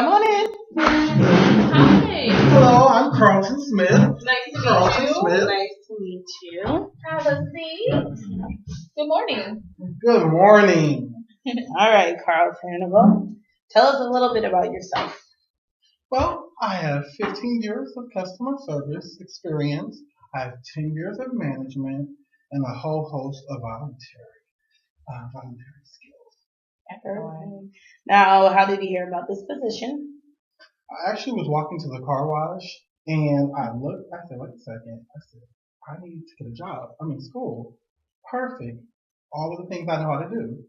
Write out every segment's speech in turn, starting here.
Come on in. Hi. Hello, I'm Carlton Smith. Nice to Carlton meet you. Smith. Nice to meet you. Have a seat. Good morning. Good morning. All right, Carlton. Well, tell us a little bit about yourself. Well, I have 15 years of customer service experience. I have 10 years of management and a whole host of voluntary skills. Excellent. Now, how did you hear about this position? I actually was walking to the car wash and I looked, I said, wait a second. I said, I need to get a job. I'm in school. Perfect. All of the things I know how to do.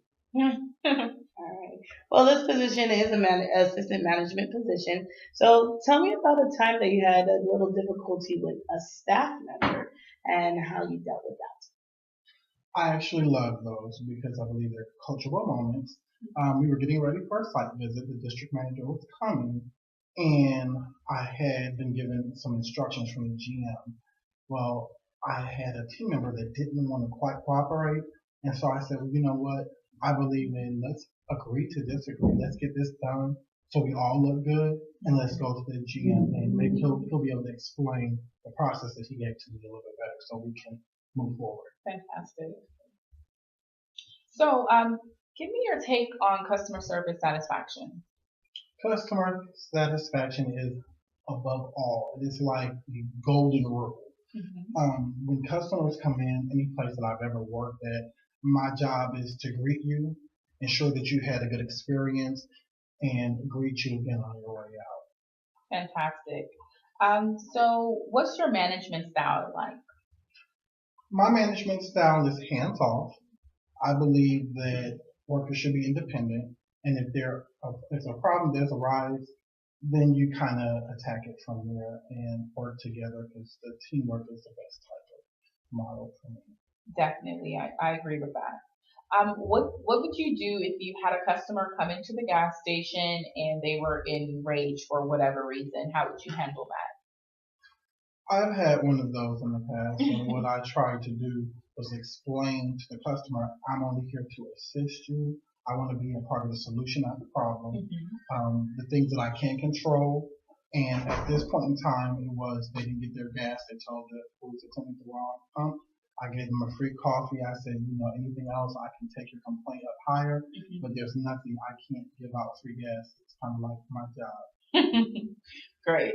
All right. Well, this position is assistant management position. So tell me about a time that you had a little difficulty with a staff member and how you dealt with that. I actually love those because I believe they're coachable moments. We were getting ready for a site visit. The district manager was coming, and I had been given some instructions from the GM. Well, I had a team member that didn't want to quite cooperate, and so I said, well, you know what? I believe in let's agree to disagree. Let's get this done so we all look good, and let's go to the GM, and maybe he'll be able to explain the process that he gave to me a little bit better so we can move forward. Fantastic. So, give me your take on customer service satisfaction. Customer satisfaction is above all. It is like the golden rule. When customers come in, any place that I've ever worked at, my job is to greet you, ensure that you had a good experience, and greet you again on your way out. Fantastic. So what's your management style like? My management style is hands off. I believe that workers should be independent, and if a problem does arise, then you kind of attack it from there and work together because the teamwork is the best type of model for me. Definitely, I agree with that. What would you do if you had a customer come into the gas station and they were enraged for whatever reason? How would you handle I've had one of those in the past, and what I tried to do was explain to the customer, I'm only here to assist you. I want to be a part of the solution, not the problem. that? The things that I can control. And at this point in time, it was they didn't get their gas. They told the police attendant the wrong pump. I gave them a free coffee. I said, anything else, I can take your complaint up higher, but there's nothing I can't give out free gas. It's kind of like my job. Great.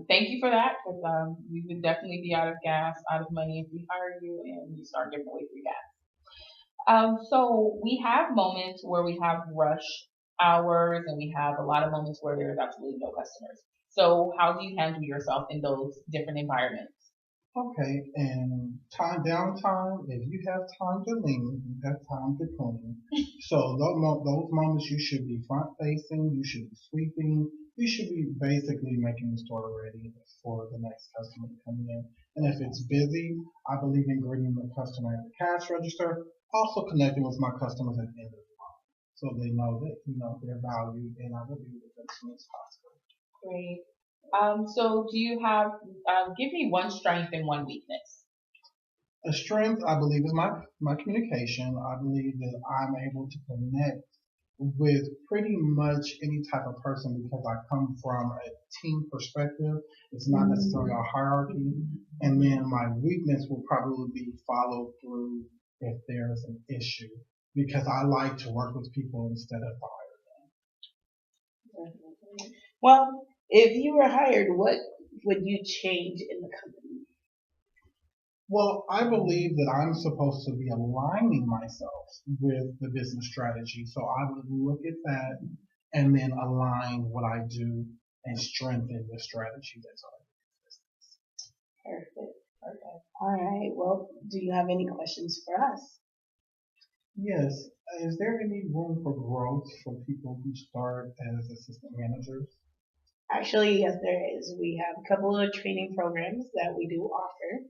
Thank you for that because we would definitely be out of gas, out of money if we hire you and you start giving away free gas. So we have moments where we have rush hours and we have a lot of moments where there's absolutely no customers. So how do you handle yourself in those different environments? Okay, and downtime, if you have time to lean, you have time to clean. So those moments you should be front facing, you should be sweeping, you should be basically making the store ready for the next customer to come in. And if it's busy, I believe in greeting the customer at the cash register, also connecting with my customers at the end of the month. So they know that, they're valued and I will be with them as soon as possible. Great. So do you have, give me one strength and one weakness. A strength, I believe, is my communication. I believe that I'm able to connect with pretty much any type of person because I come from a team perspective. It's not necessarily a hierarchy. And then my weakness will probably be follow through if there's an issue because I like to work with people instead of fire them. Well, if you were hired, what would you change in the company? Well, I believe that I'm supposed to be aligning myself with the business strategy. So I would look at that and then align what I do and strengthen the strategy that's already in business. Perfect. All right. Well, do you have any questions for us? Yes. Is there any room for growth for people who start as assistant managers? Actually, yes, there is. We have a couple of training programs that we do offer.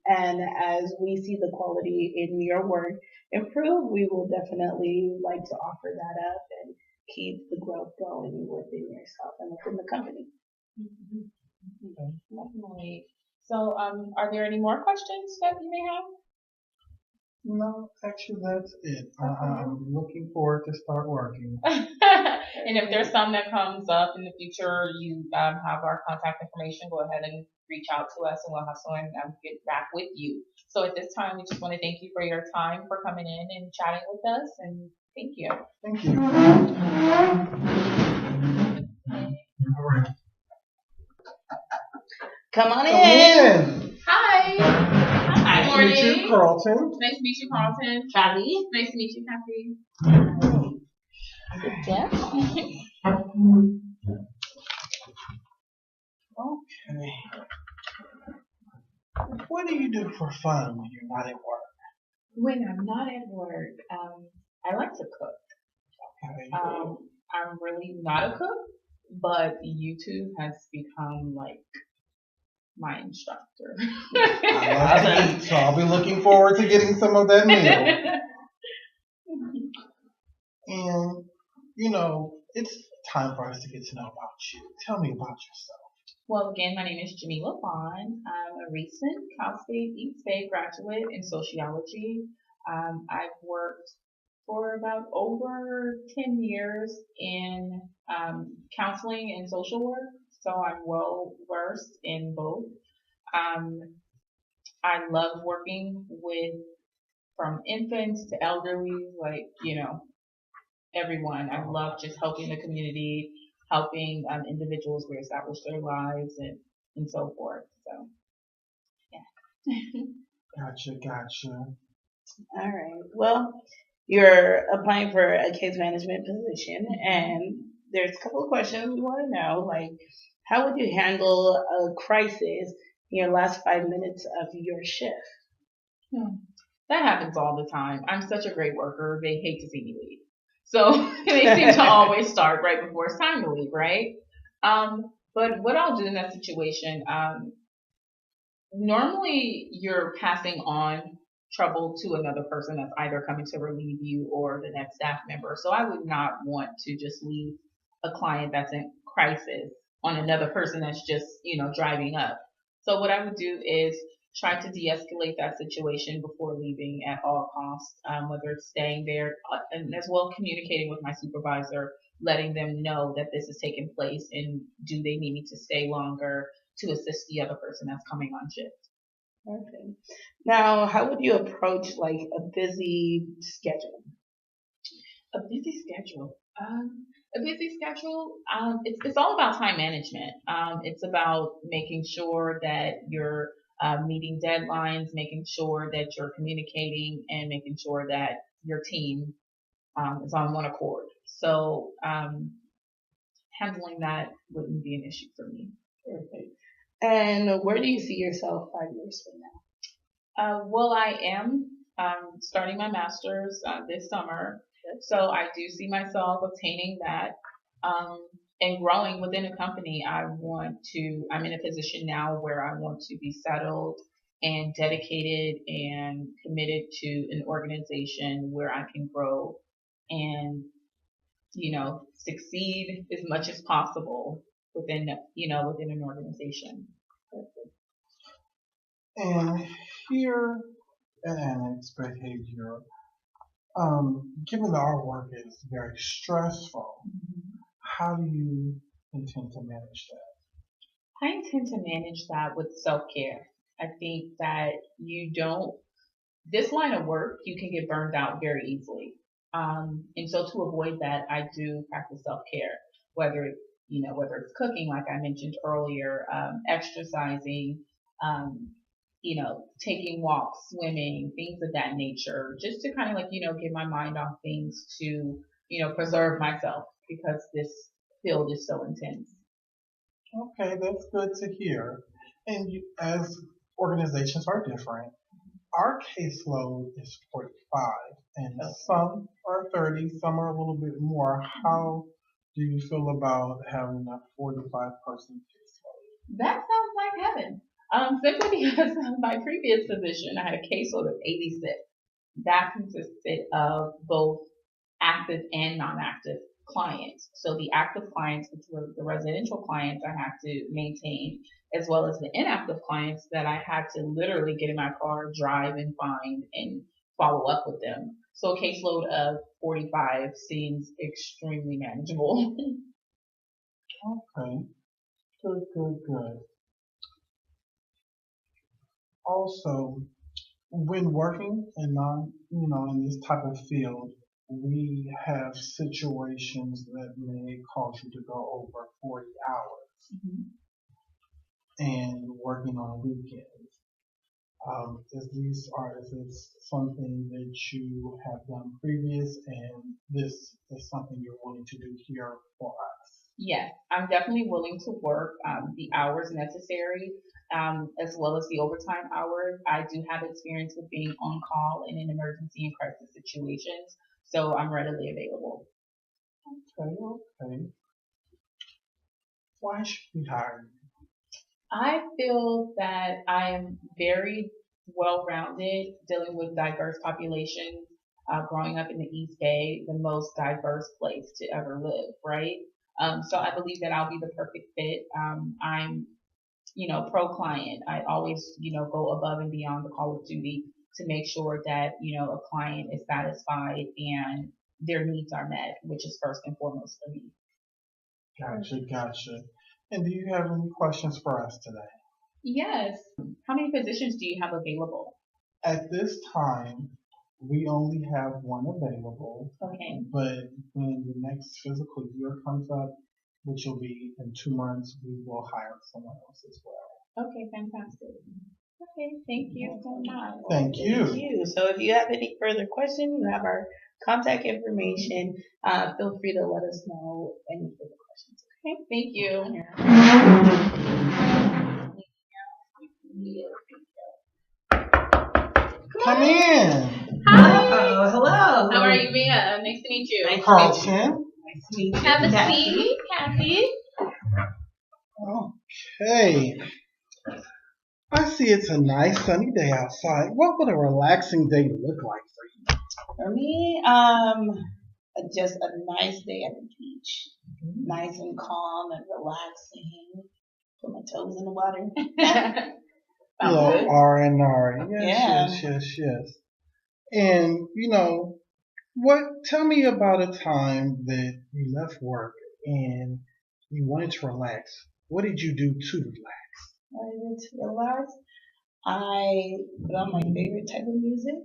And as we see the quality in your work improve, we will definitely like to offer that up and keep the growth going within yourself and within the company. Definitely. So, are there any more questions that you may have? No, actually, that's it. I'm looking forward to start working. And if there's some that comes up in the future, you have our contact information. Go ahead and reach out to us, and we'll have someone get back with you. So at this time, we just want to thank you for your time, for coming in and chatting with us, and thank you. Thank you. All right. Come on Come in. in. Hi. Hi, Nice to meet you, morning. Carlton. Nice to meet you, Carlton. Cathy. Nice to meet you, Cathy. Yeah. Okay. What do you do for fun when you're not at work? When I'm not at work, I like to cook. Okay. I'm really not a cook, but YouTube has become like my instructor. I love to eat, so I'll be looking forward to getting some of that meal. And, it's time for us to get to know about you. Tell me about yourself. Well, again, my name is Jamelia. I'm a recent Cal State East Bay graduate in sociology. I've worked for about over 10 years in counseling and social work, so I'm well versed in both. Um, I love working with from infants to elderly, everyone. I love just helping the community, helping individuals reestablish their lives and so forth. So, yeah. Gotcha. All right. Well, you're applying for a case management position, and there's a couple of questions we want to know. Like, how would you handle a crisis in your last 5 minutes of your shift? Hmm. That happens all the time. I'm such a great worker. They hate to see me leave. So they seem to always start right before it's time to leave, right? But what I'll do in that situation, normally you're passing on trouble to another person that's either coming to relieve you or the next staff member. So I would not want to just leave a client that's in crisis on another person that's just, driving up. So what I would do is try to de-escalate that situation before leaving at all costs, whether it's staying there and as well communicating with my supervisor, letting them know that this is taking place and do they need me to stay longer to assist the other person that's coming on shift. Okay. Now, how would you approach like a busy schedule? A busy schedule. A busy schedule. It's all about time management. It's about making sure that you're meeting deadlines, making sure that you're communicating, and making sure that your team is on one accord. So handling that wouldn't be an issue for me. Perfect. And where do you see yourself 5 years from now? Well, I am starting my master's this summer. So I do see myself obtaining that and growing within a company. I'm in a position now where I want to be settled and dedicated and committed to an organization where I can grow and, succeed as much as possible within an organization. And here at Annex Behavior, given that our work is very stressful, how do you intend to manage that? I intend to manage that with self-care. I think that this line of work, you can get burned out very easily. And so to avoid that, I do practice self-care, whether it's cooking, like I mentioned earlier, exercising, taking walks, swimming, things of that nature, just to kind of get my mind off things to, preserve myself because this field is so intense. Okay, that's good to hear. And as organizations are different, our caseload is 45, and some are 30, some are a little bit more. How do you feel about having a 45-person caseload? That sounds like heaven. Simply because my previous position, I had a caseload of 86. That consisted of both active and non-active clients. So the active clients, which were the residential clients I had to maintain, as well as the inactive clients that I had to literally get in my car, drive and find and follow up with them. So a caseload of 45 seems extremely manageable. Okay. Good, good, good. Also, when working in in this type of field, we have situations that may cause you to go over 40 hours Mhm. and working on weekends. Is this something that you have done previous, and this is something you're willing to do here for us? Yes, I'm definitely willing to work the hours necessary, as well as the overtime hours. I do have experience with being on call in an emergency and crisis situations, so I'm readily available. Okay, okay. Why should we hire you? I feel that I am very well rounded dealing with diverse populations. Growing up in the East Bay, the most diverse place to ever live, right? So I believe that I'll be the perfect fit. I'm pro client. I always, go above and beyond the call of duty to make sure that, a client is satisfied and their needs are met, which is first and foremost for me. Gotcha, gotcha. And do you have any questions for us today? Yes. How many positions do you have available? At this time, we only have one available, Okay. but when the next physical year comes up, which will be in 2 months, we will hire someone else as well. Okay, fantastic. Okay, thank you so much. Thank Thank you. you. So if you have any further questions, you have our contact information. Feel free to let us know any further questions. Okay, thank you. Come in. Hi. Hello. How are you, Mia? Nice to meet you. Nice to meet you. Carlton. Nice to meet you. Have a Cathy. seat, Cathy. Okay. I see it's a nice sunny day outside. What would a relaxing day look like for you? For me, just a nice day at the beach. Nice and calm and relaxing. Put my toes in the water. Little Good. R&R. Yes, Yeah. yes. And, tell me about a time that you left work and you wanted to relax. What did you do to relax? I need to relax. I put on my favorite type of music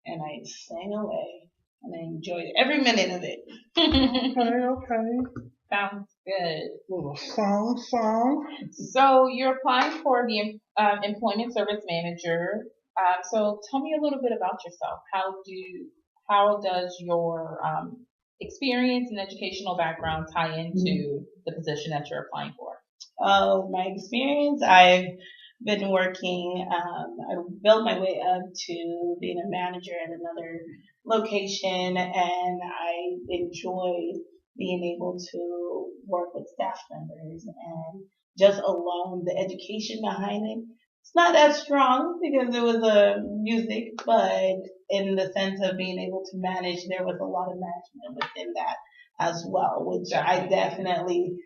and I sang away and I enjoyed every minute of it. Okay. Sounds good. Little song. So you're applying for the employment service manager. So tell me a little bit about yourself. How does your experience and educational background tie into the position that you're applying for? My experience, I've been working, I built my way up to being a manager at another location and I enjoy being able to work with staff members and just alone the education behind it. It's not as strong because it was a music, but in the sense of being able to manage, there was a lot of management within that as well, which I definitely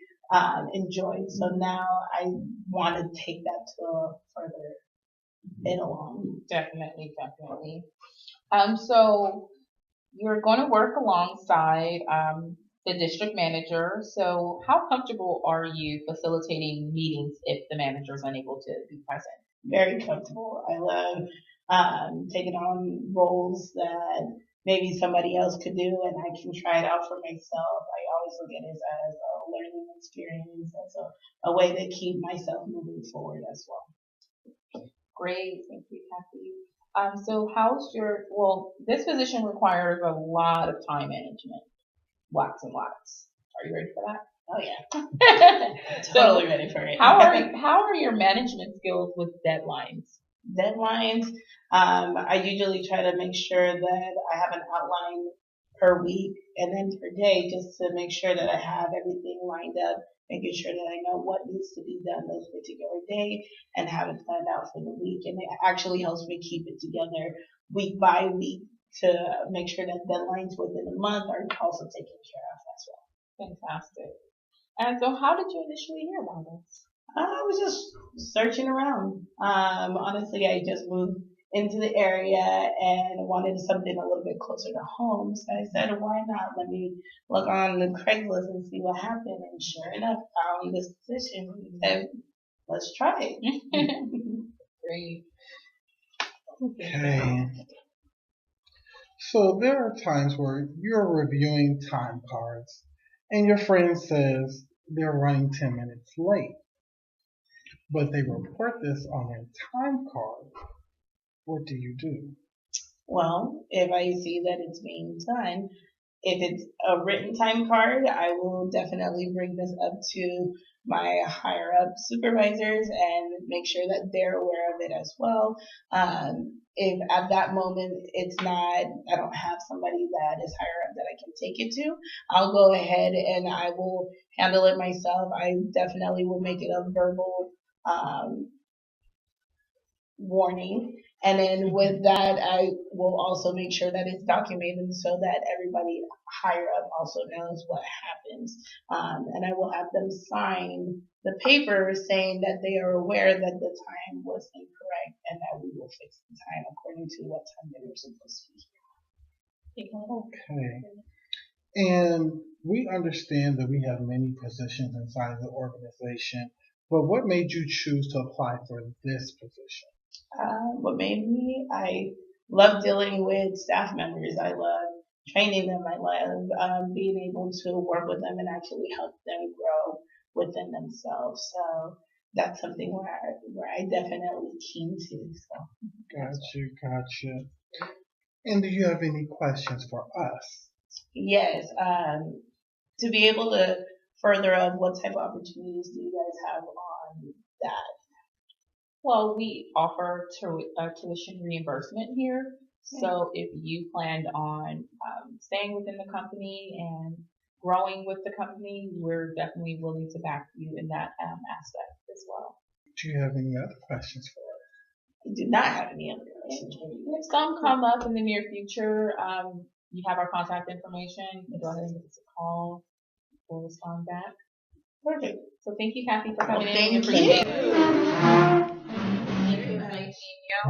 enjoyed. So now I want to take that to a further bit along. Definitely. So you're going to work alongside the district manager. So how comfortable are you facilitating meetings if the manager is unable to be present? Very comfortable. I love taking on roles that maybe somebody else could do and I can try it out for myself. I always look at it as a learning experience, as a way to keep myself moving forward as well. Great, thank you, Cathy. So this position requires a lot of time management, lots and lots. Are you ready for that? Oh yeah. Totally ready for it. How are your management skills with deadlines? Deadlines. I usually try to make sure that I have an outline per week and then per day just to make sure that I have everything lined up, making sure that I know what needs to be done those particular day and have it planned out for the week. And it actually helps me keep it together week by week to make sure that deadlines within a month are also taken care of as well. Fantastic. And so how did you initially hear about this? I was just searching around. Honestly, I just moved into the area and wanted something a little bit closer to home. So I said, why not? Let me look on the Craigslist and see what happened. And sure enough, found this position. And said, let's try it. Great. Okay. So there are times where you're reviewing time cards and your friend says they're running 10 minutes late, but they report this on their time card. What do you do? Well, if I see that it's being done, if it's a written time card, I will definitely bring this up to my higher up supervisors and make sure that they're aware of it as well. If at that moment it's not, I don't have somebody that is higher up that I can take it to, I'll go ahead and I will handle it myself. I definitely will make it a verbal warning. And then with that, I will also make sure that it's documented so that everybody higher up also knows what happens. And I will have them sign the paper saying that they are aware that the time was incorrect and that we will fix the time according to what time they were supposed to be here. Okay. And we understand that we have many positions inside the organization, but what made you choose to apply for this position? What made me, I love dealing with staff members. I love training them. I love being able to work with them and actually help them grow within themselves. So that's something where I definitely keen to. So Gotcha. And do you have any questions for us? yes, to be able to further up, what type of opportunities do you guys have on that? Well, we offer tuition reimbursement here. So if you planned on staying within the company and growing with the company, we're definitely willing to back you in that aspect as well. Do you have any other questions for I do not have any other questions. If some come up in the near future, you have our contact information. You can go ahead and give us a call. We'll respond back. Perfect. So thank you, Cathy, for coming in. Thank We appreciate you.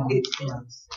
it. us?